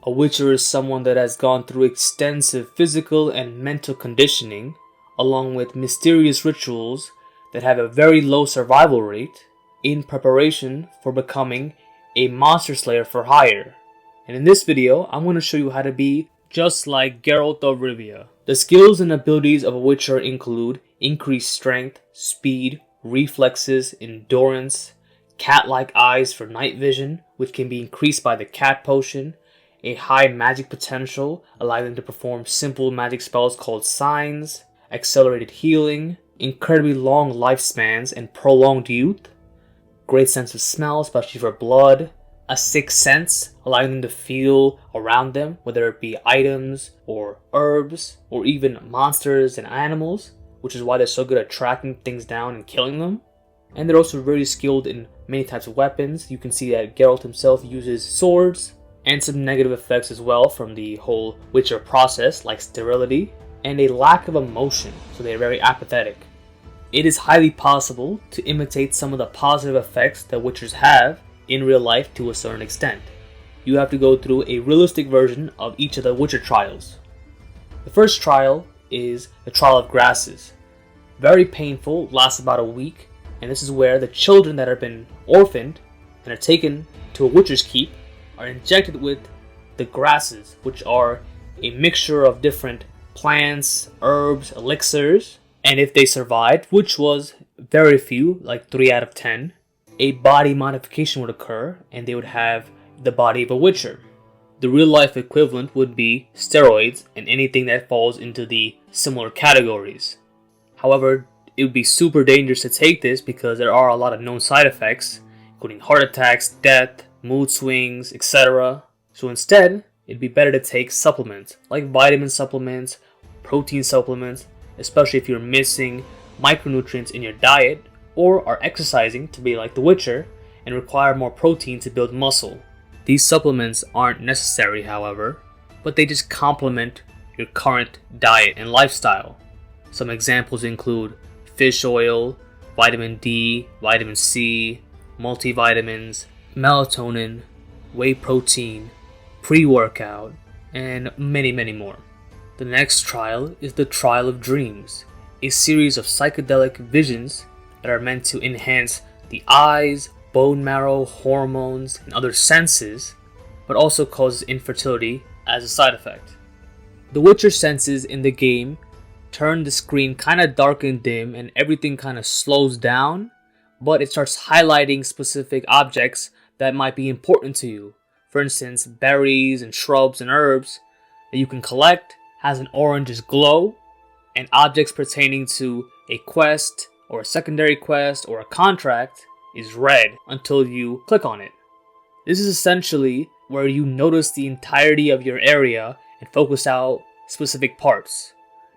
A witcher is someone that has gone through extensive physical and mental conditioning, along with mysterious rituals that have a very low survival rate, in preparation for becoming a monster slayer for hire. And in this video, I'm going to show you how to be just like Geralt of Rivia. The skills and abilities of a witcher include increased strength, speed, reflexes, endurance, cat-like eyes for night vision, which can be increased by the cat potion, a high magic potential, allowing them to perform simple magic spells called signs, accelerated healing, incredibly long lifespans and prolonged youth, great sense of smell, especially for blood, a sixth sense, allowing them to feel around them, whether it be items or herbs or even monsters and animals, which is why they're so good at tracking things down and killing them. And they're also very skilled in many types of weapons. You can see that Geralt himself uses swords, and some negative effects as well from the whole Witcher process, like sterility, and a lack of emotion, so they're very apathetic. It is highly possible to imitate some of the positive effects that Witchers have in real life to a certain extent. You have to go through a realistic version of each of the Witcher trials. The first trial is the Trial of Grasses. Very painful, lasts about a week, and this is where the children that have been orphaned and are taken to a Witcher's keep are injected with the grasses, which are a mixture of different plants, herbs, elixirs, and if they survived, which was very few, like 3 out of 10, a body modification would occur and they would have the body of a witcher. The real life equivalent would be steroids and anything that falls into the similar categories. However, it would be super dangerous to take this because there are a lot of known side effects, including heart attacks, death, mood swings, etc. So instead, it'd be better to take supplements, like vitamin supplements, protein supplements, especially if you're missing micronutrients in your diet, or are exercising to be like the Witcher and require more protein to build muscle. These supplements aren't necessary, however, but they just complement your current diet and lifestyle. Some examples include fish oil, vitamin D, vitamin C, multivitamins, melatonin, whey protein, pre-workout, and many more. The next trial is the Trial of Dreams, a series of psychedelic visions that are meant to enhance the eyes, bone marrow, hormones, and other senses, but also causes infertility as a side effect. The Witcher senses in the game turn the screen kinda dark and dim and everything kinda slows down, but it starts highlighting specific objects that might be important to you. For instance, berries and shrubs and herbs that you can collect has an orangish glow, and objects pertaining to a quest or a secondary quest or a contract is red until you click on it. This is essentially where you notice the entirety of your area and focus out specific parts.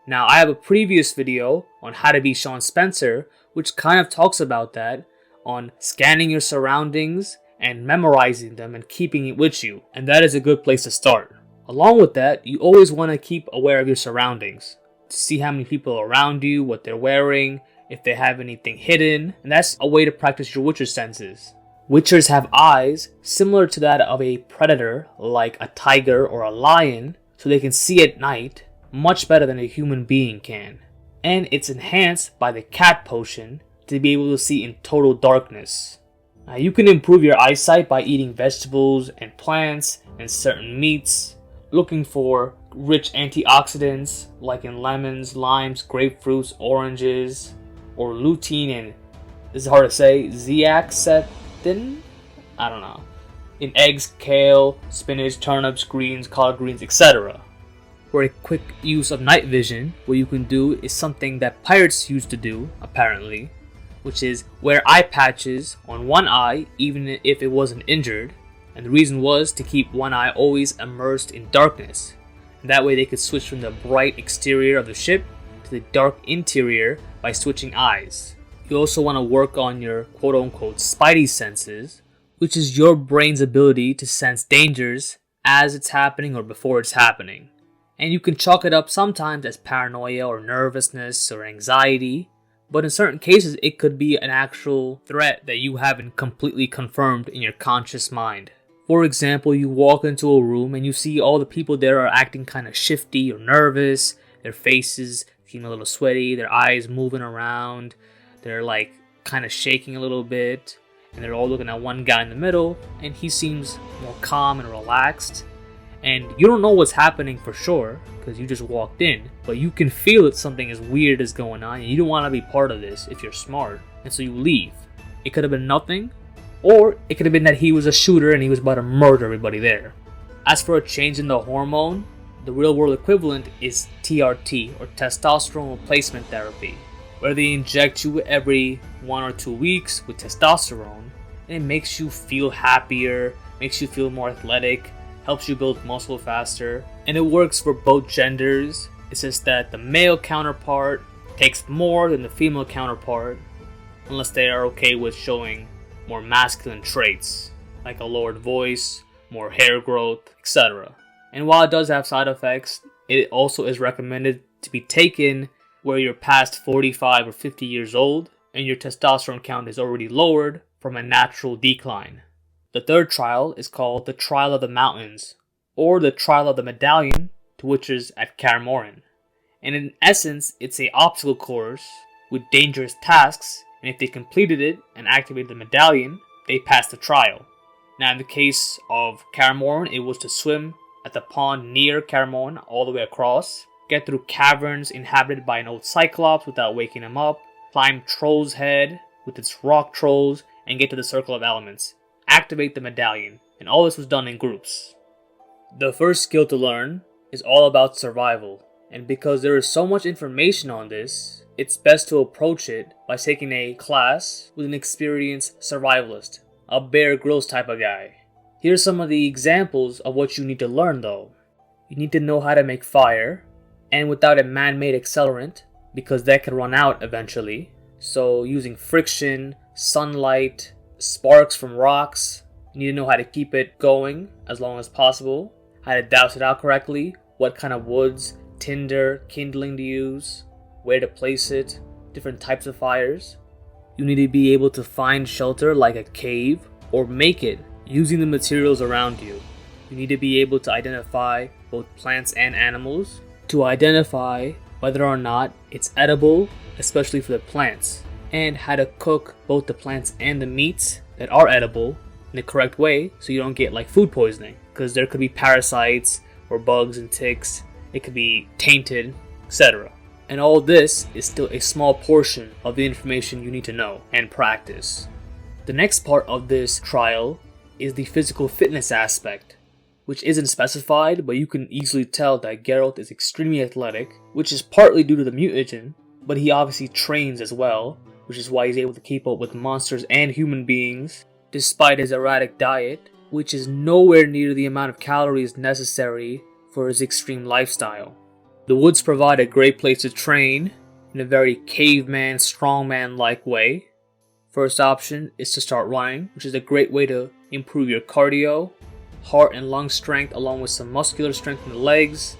Now, I have a previous video on how to be Sean Spencer, which kind of talks about that, on scanning your surroundings and memorizing them and keeping it with you, and that is a good place to start. Along with that, you always want to keep aware of your surroundings, to see how many people are around you, what they're wearing, if they have anything hidden, and that's a way to practice your Witcher senses. Witchers have eyes similar to that of a predator, like a tiger or a lion, so they can see at night much better than a human being can. And it's enhanced by the cat potion to be able to see in total darkness. Now, you can improve your eyesight by eating vegetables and plants and certain meats, looking for rich antioxidants like in lemons, limes, grapefruits, oranges, or lutein and, this is hard to say, zeaxanthin? I don't know. In eggs, kale, spinach, turnips, greens, collard greens, etc. For a quick use of night vision, what you can do is something that pirates used to do, apparently, which is wear eye patches on one eye even if it wasn't injured, and the reason was to keep one eye always immersed in darkness, and that way they could switch from the bright exterior of the ship to the dark interior by switching eyes. You also want to work on your quote-unquote spidey senses, which is your brain's ability to sense dangers as it's happening or before it's happening. And you can chalk it up sometimes as paranoia or nervousness or anxiety, but in certain cases it could be an actual threat that you haven't completely confirmed in your conscious mind. For example, you walk into a room and you see all the people there are acting kind of shifty or nervous. Their faces seem a little sweaty, their eyes moving around, they're like kind of shaking a little bit, and they're all looking at one guy in the middle, and he seems more calm and relaxed. And you don't know what's happening for sure because you just walked in, but you can feel that something is weird is going on, and you don't want to be part of this if you're smart, and so you leave. It could have been nothing, or it could have been that he was a shooter and he was about to murder everybody there. As for a change in the hormone, the real world equivalent is TRT, or testosterone replacement therapy, where they inject you every 1 or 2 weeks with testosterone, and it makes you feel happier, makes you feel more athletic, helps you build muscle faster, and it works for both genders. It's just that the male counterpart takes more than the female counterpart, unless they are okay with showing more masculine traits, like a lowered voice, more hair growth, etc. And while it does have side effects, it also is recommended to be taken where you're past 45 or 50 years old and your testosterone count is already lowered from a natural decline. The third trial is called the Trial of the Mountains, or the Trial of the Medallion, to which is at Kaer Morhen. And in essence, it's an obstacle course with dangerous tasks, and if they completed it and activated the medallion, they passed the trial. Now in the case of Kaer Morhen, it was to swim at the pond near Kaer Morhen all the way across, get through caverns inhabited by an old cyclops without waking him up, climb Troll's Head with its rock trolls, and get to the Circle of Elements. Activate the medallion, and all this was done in groups. The first skill to learn is all about survival, and because there is so much information on this, it's best to approach it by taking a class with an experienced survivalist, a Bear Grylls type of guy. Here's some of the examples of what you need to learn though. You need to know how to make fire, and without a man-made accelerant, because that can run out eventually. So using friction, sunlight, sparks from rocks. You need to know how to keep it going as long as possible, how to douse it out correctly, what kind of woods, tinder, kindling to use, where to place it, different types of fires. You need to be able to find shelter like a cave or make it using the materials around you. You need to be able to identify both plants and animals, to identify whether or not it's edible, especially for the plants, and how to cook both the plants and the meats that are edible in the correct way so you don't get like food poisoning, because there could be parasites or bugs and ticks, it could be tainted, etc. And all this is still a small portion of the information you need to know and practice. The next part of this trial is the physical fitness aspect, which isn't specified, but you can easily tell that Geralt is extremely athletic, which is partly due to the mutagen, but he obviously trains as well, which is why he's able to keep up with monsters and human beings, despite his erratic diet, which is nowhere near the amount of calories necessary for his extreme lifestyle. The woods provide a great place to train in a very caveman, strongman-like way. First option is to start running, which is a great way to improve your cardio, heart and lung strength, along with some muscular strength in the legs.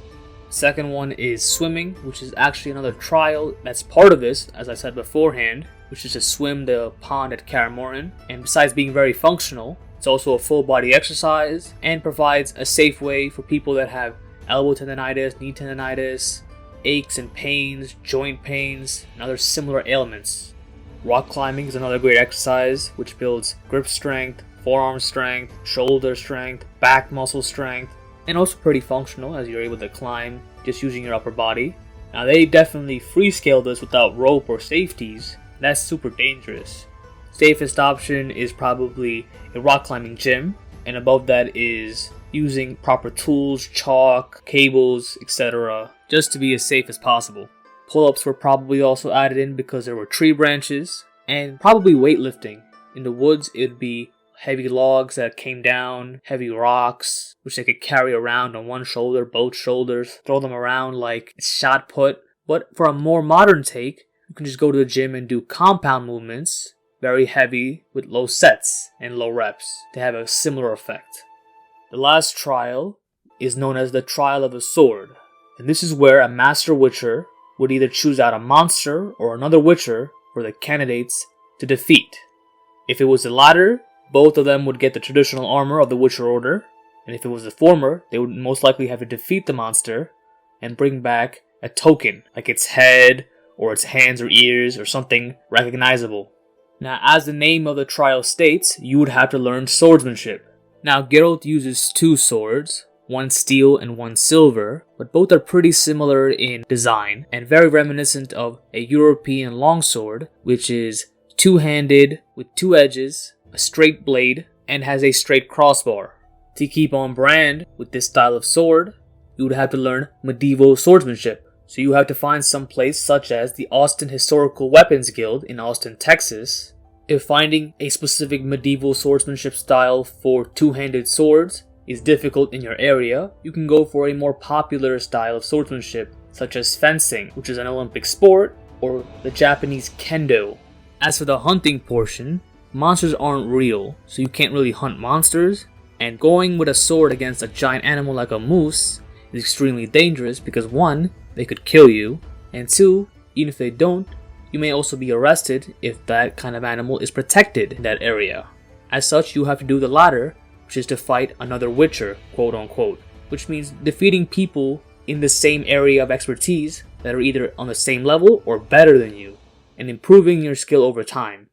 Second one is swimming, which is actually another trial that's part of this, as I said beforehand, which is to swim the pond at Kaer Morhen. And besides being very functional, it's also a full body exercise and provides a safe way for people that have elbow tendonitis, knee tendonitis, aches and pains, joint pains, and other similar ailments. Rock climbing is another great exercise which builds grip strength, forearm strength, shoulder strength, back muscle strength, and also pretty functional as you're able to climb just using your upper body. Now they definitely freescale this without rope or safeties. That's super dangerous. Safest option is probably a rock climbing gym, and above that is using proper tools, chalk, cables, etc. just to be as safe as possible. Pull-ups were probably also added in because there were tree branches, and probably weightlifting. In the woods it would be heavy logs that came down, heavy rocks, which they could carry around on one shoulder, both shoulders, throw them around like shot put. But for a more modern take, you can just go to the gym and do compound movements, very heavy with low sets and low reps to have a similar effect. The last trial is known as the Trial of the Sword, and this is where a master witcher would either choose out a monster or another witcher for the candidates to defeat. If it was the latter, Both of them would get the traditional armor of the Witcher Order, and if it was the former, they would most likely have to defeat the monster and bring back a token, like its head, or its hands or ears, or something recognizable. Now, as the name of the trial states, you would have to learn swordsmanship. Now, Geralt uses 2 swords, one steel and one silver, but both are pretty similar in design, and very reminiscent of a European longsword, which is 2-handed with 2 edges, a straight blade, and has a straight crossbar. To keep on brand with this style of sword, you would have to learn medieval swordsmanship. So you have to find some place such as the Austin Historical Weapons Guild in Austin, Texas. If finding a specific medieval swordsmanship style for 2-handed swords is difficult in your area, you can go for a more popular style of swordsmanship, such as fencing, which is an Olympic sport, or the Japanese kendo. As for the hunting portion, monsters aren't real, so you can't really hunt monsters, and going with a sword against a giant animal like a moose is extremely dangerous because 1, they could kill you, and 2, even if they don't, you may also be arrested if that kind of animal is protected in that area. As such, you have to do the latter, which is to fight another Witcher, quote unquote, which means defeating people in the same area of expertise that are either on the same level or better than you, and improving your skill over time.